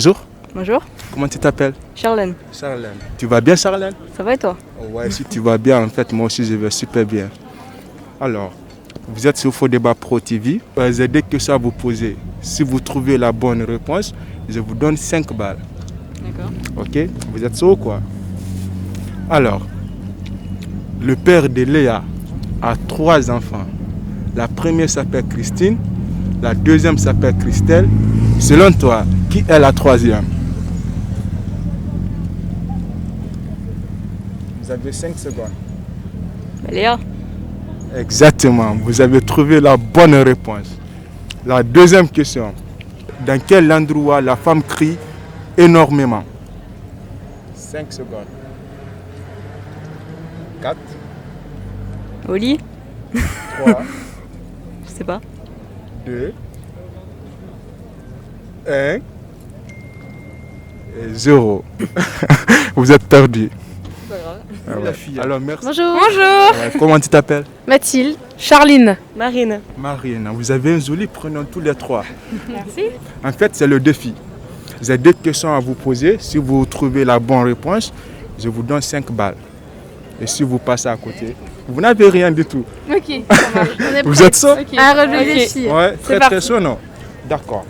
Bonjour. Bonjour. Comment tu t'appelles? Charlène. Charlène. Tu vas bien, Charlène? Ça va et toi? Ouais, si tu vas bien, en fait, moi aussi je vais super bien. Alors, vous êtes sur Faux Débat Pro TV. J'ai des questions à vous poser. Si vous trouvez la bonne réponse, je vous donne 5 balles. D'accord. Ok? Vous êtes sûr ou quoi? Alors, le père de Léa a 3 enfants. La première s'appelle Christine, la deuxième s'appelle Christelle. Selon toi, qui est la troisième? Vous avez 5 secondes. Léa. Exactement, vous avez trouvé la bonne réponse. La deuxième question. Dans quel endroit la femme crie énormément? 5 secondes. 4, Au lit? 3, Je sais pas. 2, 1 et 0. Vous êtes perdu. C'est pas grave. Alors merci. Bonjour. Bonjour. Comment tu t'appelles? Mathilde. Charline. Marine. Marine. Vous avez un joli prénom tous les 3. Merci. En fait, c'est le défi. J'ai 2 questions à vous poser. Si vous trouvez la bonne réponse, je vous donne 5 balles. Et si vous passez à côté, vous n'avez rien du tout. Ok, ça marche. On est Vous prêts. êtes sûr? Ok. À relever les défi. Ouais, très parti. sûr, non? D'accord.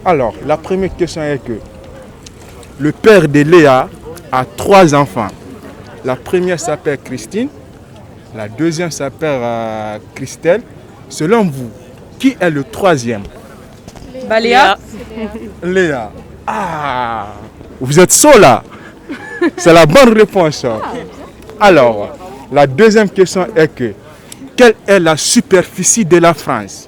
Alors, la première question est que le père de Léa a 3 enfants. La première s'appelle Christine, la deuxième s'appelle Christelle. Selon vous, qui est le troisième? Léa. Léa. Ah, vous êtes sûr là? C'est la bonne réponse. Alors, la deuxième question est que quelle est la superficie de la France?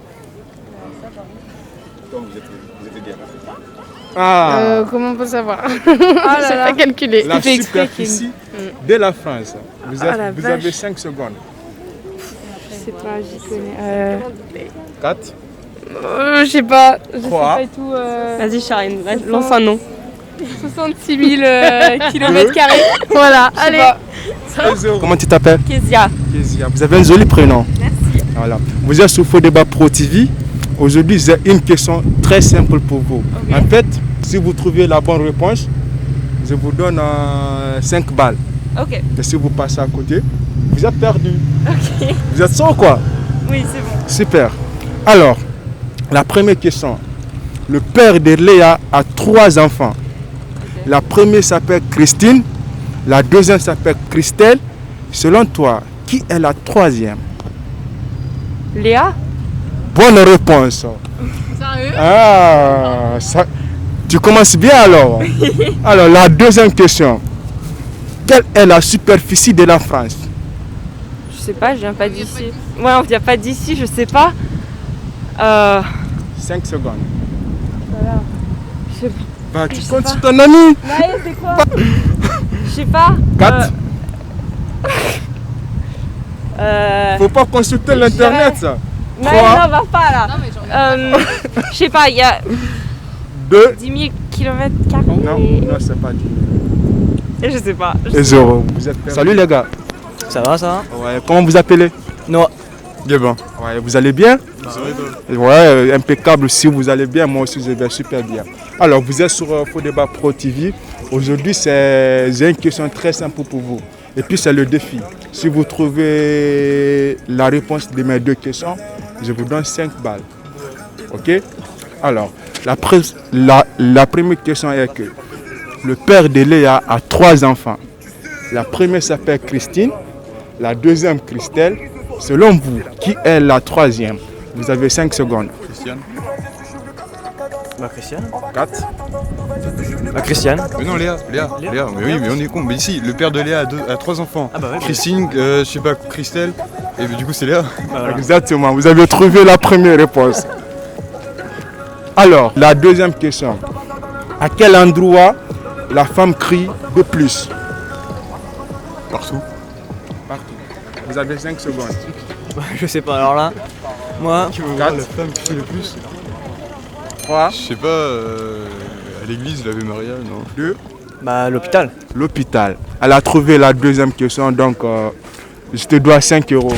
Ah, Comment on peut savoir? Ah Je sais pas calculer. la Il fait exprès superficie de la France. Vous, Ah, la vous vache. avez 5 secondes. Je sais pas, j'y connais. 4, Je sais pas. Je sais 3. pas et tout. Vas-y Charline, lance un nom. 66 000 kilomètres carrés. Voilà, allez. 0. Comment tu t'appelles? Kezia. Kezia. Vous avez un joli prénom. Merci. Voilà. Vous êtes sur Faux Débat Pro TV. Aujourd'hui, j'ai une question très simple pour vous. Ok. En fait, si vous trouvez la bonne réponse, je vous donne 5 balles. Ok. Et si vous passez à côté, vous êtes perdu. Ok. Vous êtes sûr ou quoi? Oui, c'est bon. Super. Alors, la première question. Le père de Léa a 3 enfants. La première s'appelle Christine, la deuxième s'appelle Christelle. Selon toi, qui est la troisième? Léa. Bonne réponse. Sérieux? Ah, tu commences bien alors. Alors, la deuxième question. Quelle est la superficie de la France? Je sais pas, je viens pas d'ici. Ouais, on vient pas d'ici, je sais pas. 5 secondes. Je sais pas. Bah, tu comptes sur ton ami. Maë, c'est quoi? Je sais pas. 4. Euh... Faut pas consulter l'internet ça. Maë, Trois. non, va pas là. Je sais pas, il y a 2. 10 000 km. Non, non, c'est pas dit. Je sais pas. Et 0. Vous êtes perdu. Salut les gars. Ça va, ça? Ouais, comment vous appelez? Non. Gabin. Ouais, vous allez bien? Ouais, impeccable. Si vous allez bien, moi aussi je vais super bien. Alors, vous êtes sur Faux Débat Pro TV. Aujourd'hui, j'ai une question très simple pour vous. Et puis, c'est le défi. Si vous trouvez la réponse de mes 2 questions, je vous donne 5 balles. Ok? Alors, la première question est que le père de Léa a 3 enfants. La première s'appelle Christine, la deuxième Christelle. Selon vous, qui est la troisième? Vous avez 5 secondes. Christiane. Christiane. 4. Christiane. Mais non, Léa. Mais oui, mais on est con. Mais ici, le père de Léa a 3 enfants. Ah bah ouais. Christine, je sais pas, Christelle. Et du coup, c'est Léa. Voilà. Exactement, vous avez trouvé la première réponse. Alors, la deuxième question. À quel endroit la femme crie de plus? Partout. Partout. Vous avez 5 secondes. Je sais pas, alors là, moi, Qui veut 4. voir la femme qui crie le plus? 3, Je sais pas, à l'église, l'Ave Maria, non? 2, bah l'hôpital. l'hôpital. Elle a trouvé la deuxième question, donc je te dois 5 euros.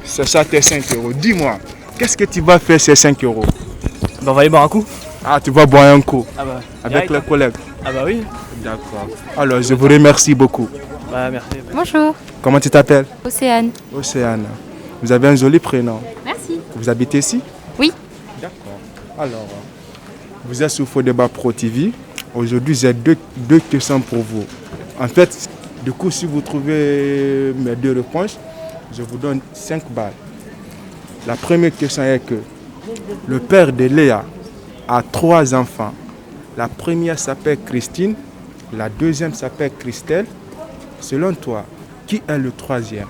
C'est ça tes 5 euros. Dis-moi, qu'est-ce que tu vas faire ces 5 euros? Bah on va aller boire un coup. Ah, tu vas boire un coup Ah bah. avec direct, les hein. collègues. Ah bah oui. D'accord. Alors, je vous remercie beaucoup. Bah merci. Bonjour, Comment tu t'appelles? Océane. Océane. Vous avez un joli prénom. Merci. Vous habitez ici? Oui. D'accord. Alors, vous êtes sur Faux Débat Pro TV. Aujourd'hui, j'ai deux questions pour vous. En fait, du coup, si vous trouvez mes deux réponses, je vous donne 5 balles. La première question est que le père de Léa a 3 enfants. La première s'appelle Christine, la deuxième s'appelle Christelle. Selon toi, qui est le troisième?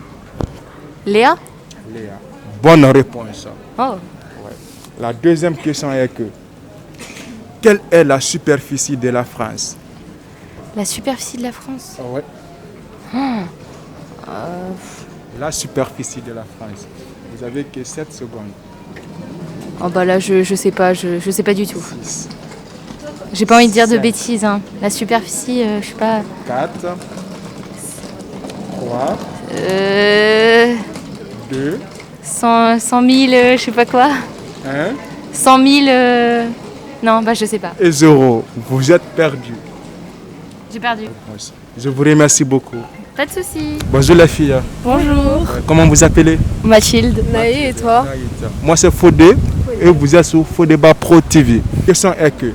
Léa? Léa. Bonne réponse. Oh. La deuxième question est que quelle est la superficie de la France? La superficie de la France. Ouais. La superficie de la France. Vous avez que 7 secondes. Oh bah là je sais pas, je sais pas du tout. 6, J'ai pas envie de dire de 5. bêtises. Hein. La superficie, je sais pas. 4, 3, Euh, 2, 100 000, je sais pas quoi. 1 100 000. Non, bah je sais pas. et 0. Vous êtes perdu. J'ai perdu. Je vous remercie beaucoup. Pas de soucis. Bonjour les filles. Bonjour. Comment vous appelez? Mathilde. Naïe et toi? Moi c'est Fodé et vous êtes sur Faux Débat Pro TV. La question est que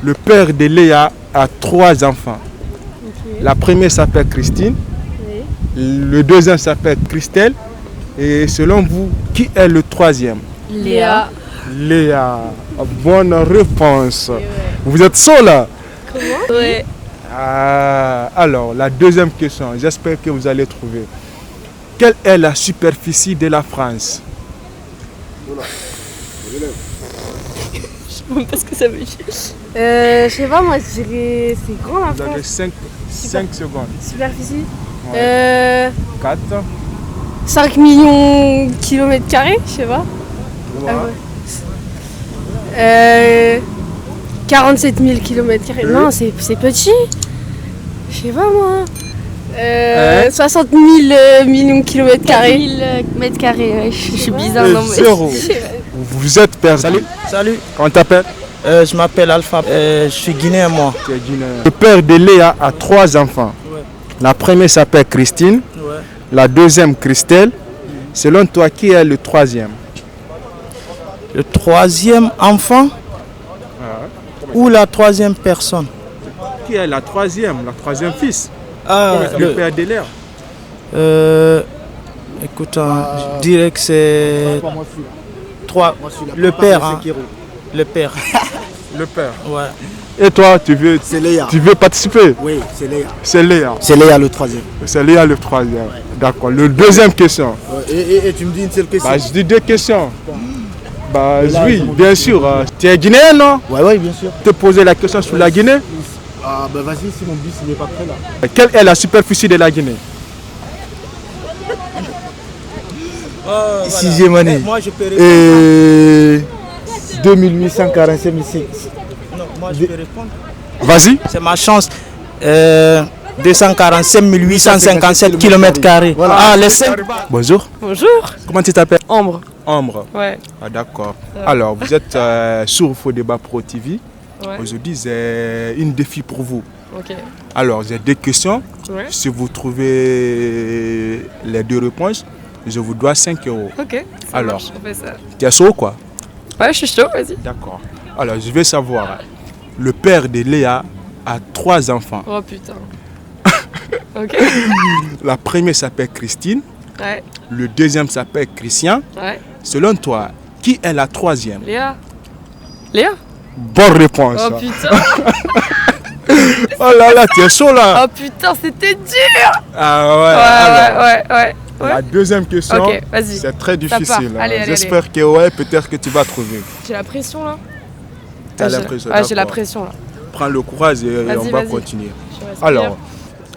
le père de Léa a 3 enfants. La première s'appelle Christine, le deuxième s'appelle Christelle et selon vous, qui est le troisième? Léa. Léa. Bonne réponse. Vous êtes seul là? Ouais. Ah, alors, la deuxième question, j'espère que vous allez trouver. Quelle est la superficie de la France? Parce que ça veut dire. Je sais pas, moi je dirais. C'est grand la Vous avez France. 5 secondes. Superficie. 4, 5 millions de kilomètres carrés, je sais pas. 3, 47 000 kilomètres carrés. Non, c'est petit. Je sais pas moi. 60 000 millions de kilomètres carrés. 000 mètres carrés, ouais, je suis bizarre. et Non, mais... 0. Vous êtes perdu. Salut, Comment t'appelles? je m'appelle Alpha, je suis guinéen moi. Tu es guinéen. Le père de Léa a 3 enfants. La première s'appelle Christine, la deuxième Christelle. Selon toi, qui est le troisième? Le troisième enfant ou la troisième personne? Qui est la troisième fils? Ah, Le père de Léa. écoute, je dirais que c'est le père. Hein. Le père. Le père. Ouais. Et toi, tu veux participer? Oui, c'est Léa. C'est Léa. C'est Léa le troisième. C'est Léa le troisième. D'accord. Le deuxième question. Et tu me dis une seule question? Bah, je dis 2 questions. Bah oui, bien sûr. Tu es guinéen, non? Ouais, bien sûr. Te poser la question sur la Guinée. Ah, bah vas-y, si mon bus il n'est pas prêt là. Quelle est la superficie de la Guinée? Sixième année. Moi je peux répondre. Et 2845 Non, moi je peux répondre. Vas-y. C'est ma chance. 245 857 km carrés. Voilà. Ah, les 5. Bonjour. Bonjour. Comment tu t'appelles? Ambre. Ambre. Ouais. Ah, d'accord. Alors, vous êtes sur Faux Débat Pro TV. Ouais. Aujourd'hui, j'ai une défi pour vous. Ok. Alors, j'ai 2 questions. Ouais. Si vous trouvez les 2 réponses, je vous dois 5 €. Ok. Ça Alors. marche, on fait ça. Tu es chaud ou quoi? Ouais, je suis chaud, vas-y. D'accord. Alors, je vais savoir. Le père de Léa a 3 enfants. Oh putain. Ok. La première s'appelle Christine. Ouais. Le deuxième s'appelle Christian. Ouais. Selon toi, qui est la troisième? Léa. Léa. Bonne réponse. Oh putain. Oh là là, tu es chaud là. Oh putain, c'était dur. Ah ouais. alors, Ouais. La deuxième question, Ok, vas-y. c'est très Ça difficile. part. Allez, J'espère que ouais, peut-être que tu vas trouver. J'ai la pression là. T'as Ouais, l'impression, Ouais, j'ai la d'accord. pression là. Prends le courage et Vas-y, on va vas-y. continuer. Je respire. Alors,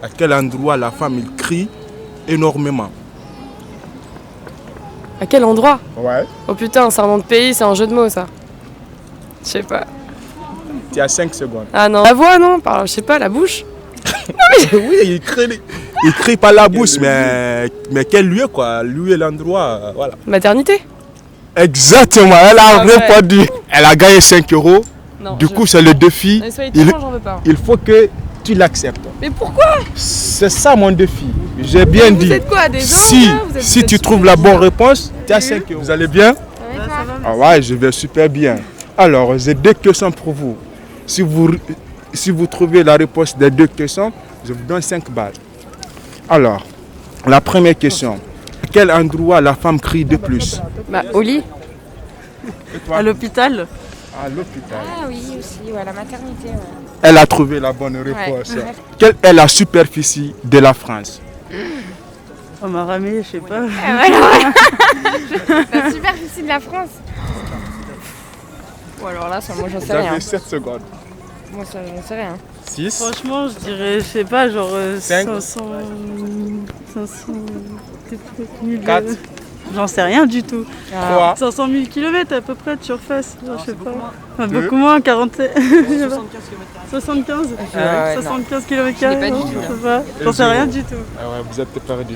à quel endroit la femme il crie énormément? À quel endroit? Ouais. Oh putain, c'est un nom de pays, c'est un jeu de mots ça. Je sais pas. Tu as 5 secondes. Ah non. La voix non? Par, je sais pas, la bouche? Oui, il crie par la bouche, mais quel lieu quoi? Lieu, l'endroit, voilà. Maternité? Exactement, elle a Ah ouais. répondu. Elle a gagné 5 €. Non, Du coup, c'est le défi. les soleils Il, tellement, j'en veux pas. il faut que tu l'acceptes. Mais pourquoi? C'est ça mon défi. J'ai bien Vous dit. êtes quoi, des Si, anges, là? Vous êtes- si vous êtes tu trouves la bonne réponse, tu as 5 euros. Vous allez bien? Ah ouais, je vais super bien. Alors, j'ai 2 questions pour vous. Si vous trouvez la réponse des 2 questions, je vous donne 5 balles. Alors, la première question. À quel endroit la femme crie de plus? Bah, au lit. À l'hôpital. À l'hôpital. Ah oui, aussi, ouais, la maternité. Elle a trouvé la bonne réponse. Quelle est la superficie de la France? On m'a ramé, je sais pas. La superficie de la France. Ou alors là, ça, moi j'en sais Vous rien. avez 7 secondes. Moi ça, j'en sais rien. 6. Franchement, je dirais, je sais pas, genre 5. 500 000. 4. J'en sais rien du tout. 3. 500 000 km à peu près de surface, genre, je sais pas. Enfin, Deux. beaucoup moins, 47. 75 Ouais, 75 km, Je l'ai pas du non, tout, je là. sais pas. J'en sais rien du tout. Ah ouais, vous êtes perdu.